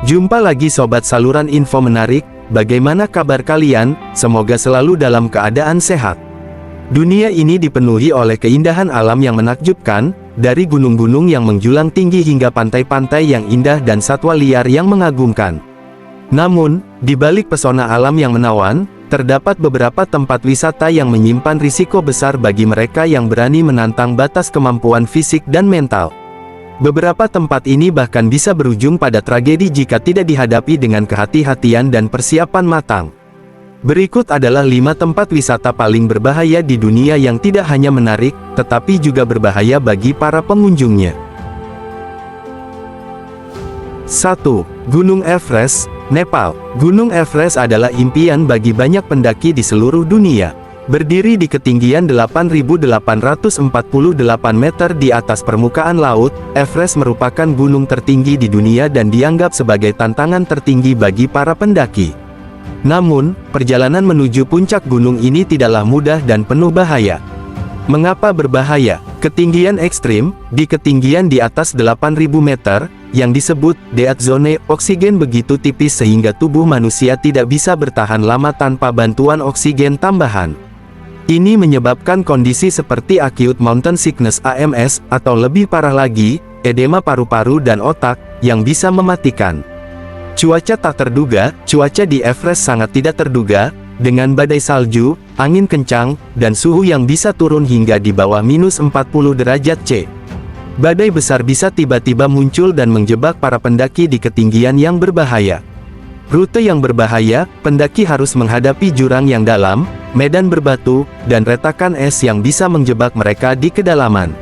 Jumpa lagi sobat saluran info menarik, bagaimana kabar kalian? Semoga selalu dalam keadaan sehat. Dunia ini dipenuhi oleh keindahan alam yang menakjubkan, dari gunung-gunung yang menjulang tinggi hingga pantai-pantai yang indah dan satwa liar yang mengagumkan. Namun, di balik pesona alam yang menawan, terdapat beberapa tempat wisata yang menyimpan risiko besar bagi mereka yang berani menantang batas kemampuan fisik dan mental. Beberapa tempat ini bahkan bisa berujung pada tragedi jika tidak dihadapi dengan kehati-hatian dan persiapan matang. Berikut adalah 5 tempat wisata paling berbahaya di dunia yang tidak hanya menarik, tetapi juga berbahaya bagi para pengunjungnya. 1. Gunung Everest, Nepal. Gunung Everest adalah impian bagi banyak pendaki di seluruh dunia. Berdiri di ketinggian 8.848 meter di atas permukaan laut, Everest merupakan gunung tertinggi di dunia dan dianggap sebagai tantangan tertinggi bagi para pendaki. Namun, perjalanan menuju puncak gunung ini tidaklah mudah dan penuh bahaya. Mengapa berbahaya? Ketinggian ekstrim, di ketinggian di atas 8.000 meter, yang disebut dead zone, oksigen begitu tipis sehingga tubuh manusia tidak bisa bertahan lama tanpa bantuan oksigen tambahan. Ini menyebabkan kondisi seperti acute mountain sickness AMS, atau lebih parah lagi, edema paru-paru dan otak, yang bisa mematikan. Cuaca tak terduga, cuaca di Everest sangat tidak terduga, dengan badai salju, angin kencang, dan suhu yang bisa turun hingga di bawah minus 40 derajat C. Badai besar bisa tiba-tiba muncul dan menjebak para pendaki di ketinggian yang berbahaya. Rute yang berbahaya, pendaki harus menghadapi jurang yang dalam, medan berbatu, dan retakan es yang bisa menjebak mereka di kedalaman.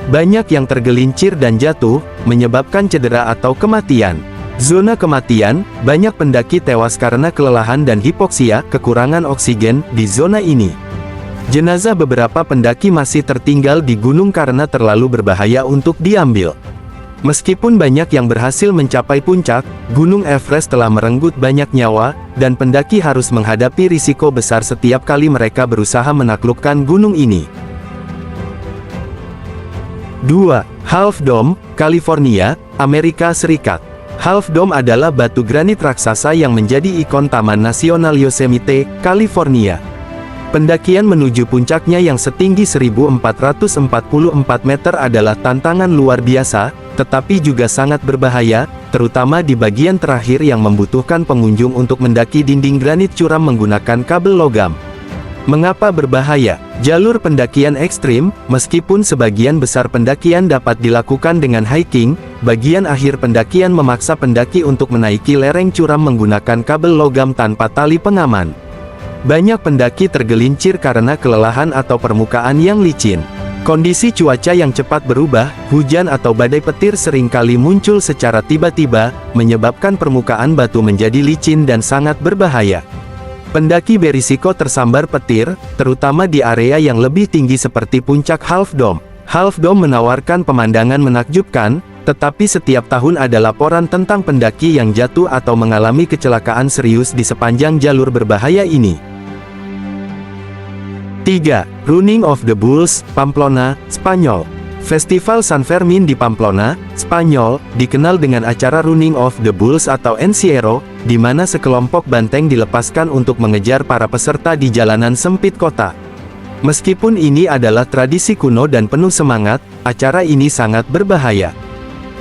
Banyak yang tergelincir dan jatuh, menyebabkan cedera atau kematian. Zona kematian, banyak pendaki tewas karena kelelahan dan hipoksia, kekurangan oksigen, di zona ini. Jenazah beberapa pendaki masih tertinggal di gunung karena terlalu berbahaya untuk diambil. Meskipun banyak yang berhasil mencapai puncak, Gunung Everest telah merenggut banyak nyawa, dan pendaki harus menghadapi risiko besar setiap kali mereka berusaha menaklukkan gunung ini. 2. Half Dome, California, Amerika Serikat. Half Dome adalah batu granit raksasa yang menjadi ikon Taman Nasional Yosemite, California. Pendakian menuju puncaknya yang setinggi 1.444 meter adalah tantangan luar biasa, tetapi juga sangat berbahaya, terutama di bagian terakhir yang membutuhkan pengunjung untuk mendaki dinding granit curam menggunakan kabel logam. Mengapa berbahaya? Jalur pendakian ekstrim, meskipun sebagian besar pendakian dapat dilakukan dengan hiking, bagian akhir pendakian memaksa pendaki untuk menaiki lereng curam menggunakan kabel logam tanpa tali pengaman. Banyak pendaki tergelincir karena kelelahan atau permukaan yang licin. Kondisi cuaca yang cepat berubah, hujan atau badai petir seringkali muncul secara tiba-tiba, menyebabkan permukaan batu menjadi licin dan sangat berbahaya. Pendaki berisiko tersambar petir, terutama di area yang lebih tinggi seperti puncak Half Dome. Half Dome menawarkan pemandangan menakjubkan, tetapi setiap tahun ada laporan tentang pendaki yang jatuh atau mengalami kecelakaan serius di sepanjang jalur berbahaya ini. 3. Running of the Bulls, Pamplona, Spanyol. Festival San Fermin di Pamplona, Spanyol, dikenal dengan acara Running of the Bulls atau Encierro, di mana sekelompok banteng dilepaskan untuk mengejar para peserta di jalanan sempit kota. Meskipun ini adalah tradisi kuno dan penuh semangat, acara ini sangat berbahaya.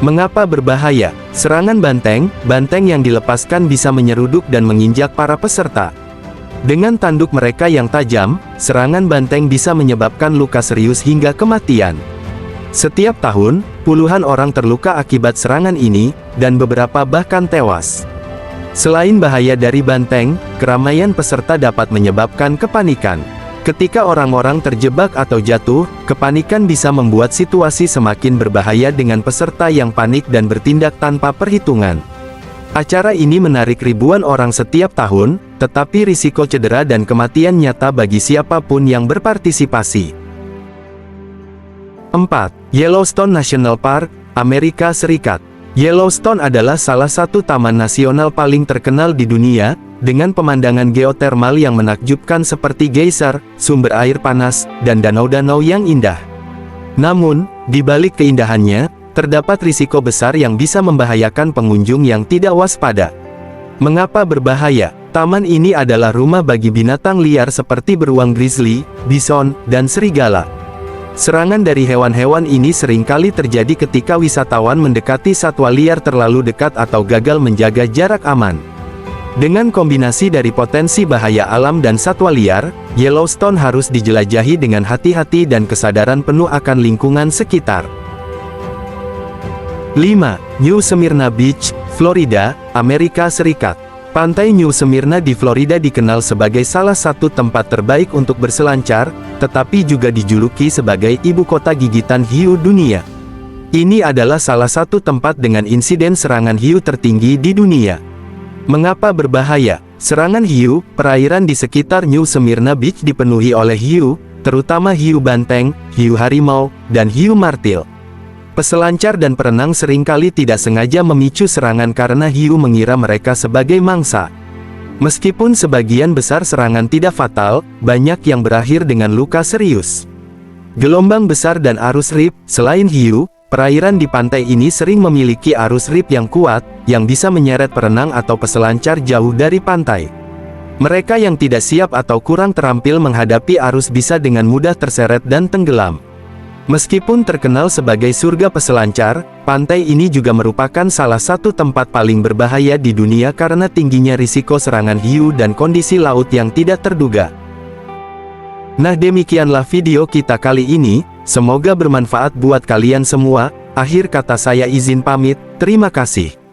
Mengapa berbahaya? Serangan banteng yang dilepaskan bisa menyeruduk dan menginjak para peserta. Dengan tanduk mereka yang tajam, serangan banteng bisa menyebabkan luka serius hingga kematian. Setiap tahun, puluhan orang terluka akibat serangan ini, dan beberapa bahkan tewas. Selain bahaya dari banteng, keramaian peserta dapat menyebabkan kepanikan. Ketika orang-orang terjebak atau jatuh, kepanikan bisa membuat situasi semakin berbahaya dengan peserta yang panik dan bertindak tanpa perhitungan. Acara ini menarik ribuan orang setiap tahun, tetapi risiko cedera dan kematian nyata bagi siapapun yang berpartisipasi. 4. Yellowstone National Park, Amerika Serikat. Yellowstone adalah salah satu taman nasional paling terkenal di dunia, dengan pemandangan geotermal yang menakjubkan seperti geyser, sumber air panas, dan danau-danau yang indah. Namun, di balik keindahannya, Terdapat risiko besar yang bisa membahayakan pengunjung yang tidak waspada. Mengapa berbahaya? Taman ini adalah rumah bagi binatang liar seperti beruang grizzly, bison, dan serigala. Serangan dari hewan-hewan ini seringkali terjadi ketika wisatawan mendekati satwa liar terlalu dekat atau gagal menjaga jarak aman. Dengan kombinasi dari potensi bahaya alam dan satwa liar, Yellowstone harus dijelajahi dengan hati-hati dan kesadaran penuh akan lingkungan sekitar. 5. New Smyrna Beach, Florida, Amerika Serikat. Pantai New Smyrna di Florida dikenal sebagai salah satu tempat terbaik untuk berselancar, tetapi juga dijuluki sebagai ibu kota gigitan hiu dunia. Ini adalah salah satu tempat dengan insiden serangan hiu tertinggi di dunia. Mengapa berbahaya? Serangan hiu, perairan di sekitar New Smyrna Beach dipenuhi oleh hiu, terutama hiu banteng, hiu harimau, dan hiu martil. Peselancar dan perenang seringkali tidak sengaja memicu serangan karena hiu mengira mereka sebagai mangsa. Meskipun sebagian besar serangan tidak fatal, banyak yang berakhir dengan luka serius. Gelombang besar dan arus rip, selain hiu, perairan di pantai ini sering memiliki arus rip yang kuat, yang bisa menyeret perenang atau peselancar jauh dari pantai. Mereka yang tidak siap atau kurang terampil menghadapi arus bisa dengan mudah terseret dan tenggelam. Meskipun terkenal sebagai surga peselancar, pantai ini juga merupakan salah satu tempat paling berbahaya di dunia karena tingginya risiko serangan hiu dan kondisi laut yang tidak terduga. Nah, demikianlah video kita kali ini, semoga bermanfaat buat kalian semua. Akhir kata saya izin pamit, terima kasih.